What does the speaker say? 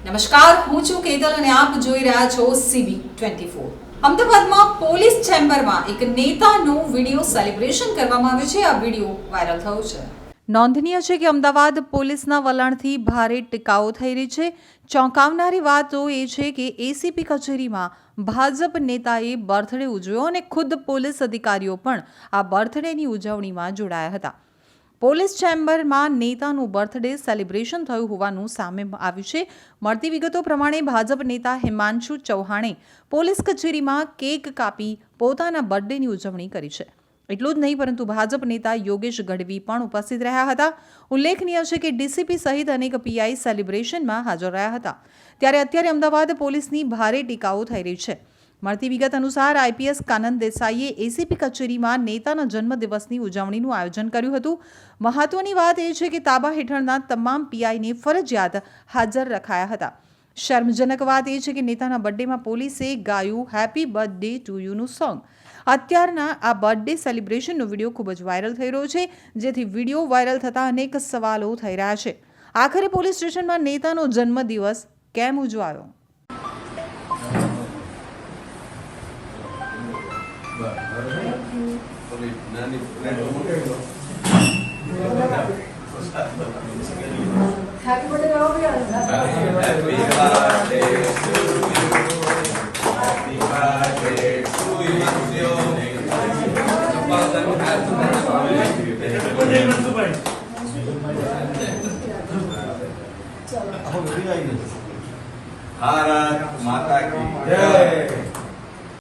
નમસ્કાર, હું છું કેતલ અને આપ જોઈ રહ્યા છો CB24। અમદાવાદમાં પોલીસ ચેમ્બરમાં એક નેતાનું વિડીયો સેલિબ્રેશન કરવામાં આવ્યું છે। આ વિડીયો વાયરલ થયો છે। નોંધનીય છે કે અમદાવાદ પોલીસના વલણથી ભારે ટીકાઓ થઈ રહી છે। ચોંકાવનારી વાત તો એ છે કે એસીપી કચેરીમાં ભાજપ નેતાએ બર્થડે ઉજવ્યો અને ખુદ પોલીસ અધિકારીઓ પણ આ બર્થડેની ઉજવણીમાં જોડાયા હતા। પોલીસ ચેમ્બરમાં નેતાનું બર્થડે સેલિબ્રેશન થયું હોવાનું સામે આવ્યું છે। મળતી વિગતો પ્રમાણે ભાજપ નેતા હિમાંશુ ચૌહાણે પોલીસ કચેરીમાં કેક કાપી પોતાના બર્થડેની ઉજવણી કરી છે। એટલું જ નહીં પરંતુ ભાજપ નેતા યોગેશ ગઢવી પણ ઉપસ્થિત રહ્યા હતા। ઉલ્લેખનીય છે કે ડીસીપી સહિત અનેક પીઆઈ સેલિબ્રેશનમાં હાજર રહ્યા હતા। ત્યારે અત્યારે અમદાવાદ પોલીસની ભારે ટીકાઓ થઈ રહી છે। મળતી વિગત અનુસાર આઈપીએસ કાનન દેસાઈએ એસીપી કચેરીમાં નેતાના જન્મદિવસની ઉજવણીનું આયોજન કર્યું હતું। મહત્વની વાત એ છે કે તાબા હેઠળના તમામ પીઆઈને ફરજિયાત હાજર રખાયા હતા। શર્મજનક વાત એ છે કે નેતાના બર્થડેમાં પોલીસે ગાયું હેપી બર્થડે ટુ યુનું સોંગ। અત્યારના આ બર્થડે સેલિબ્રેશનનો વિડીયો ખૂબ જ વાયરલ થઈ રહ્યો છે, જેથી વિડીયો વાયરલ થતાં અનેક સવાલો થઈ રહ્યા છે। આખરે પોલીસ સ્ટેશનમાં નેતાનો જન્મદિવસ કેમ ઉજવાયો? Happy birthday, Happy birthday to you. Happy birthday to you. Bharat माता की जय।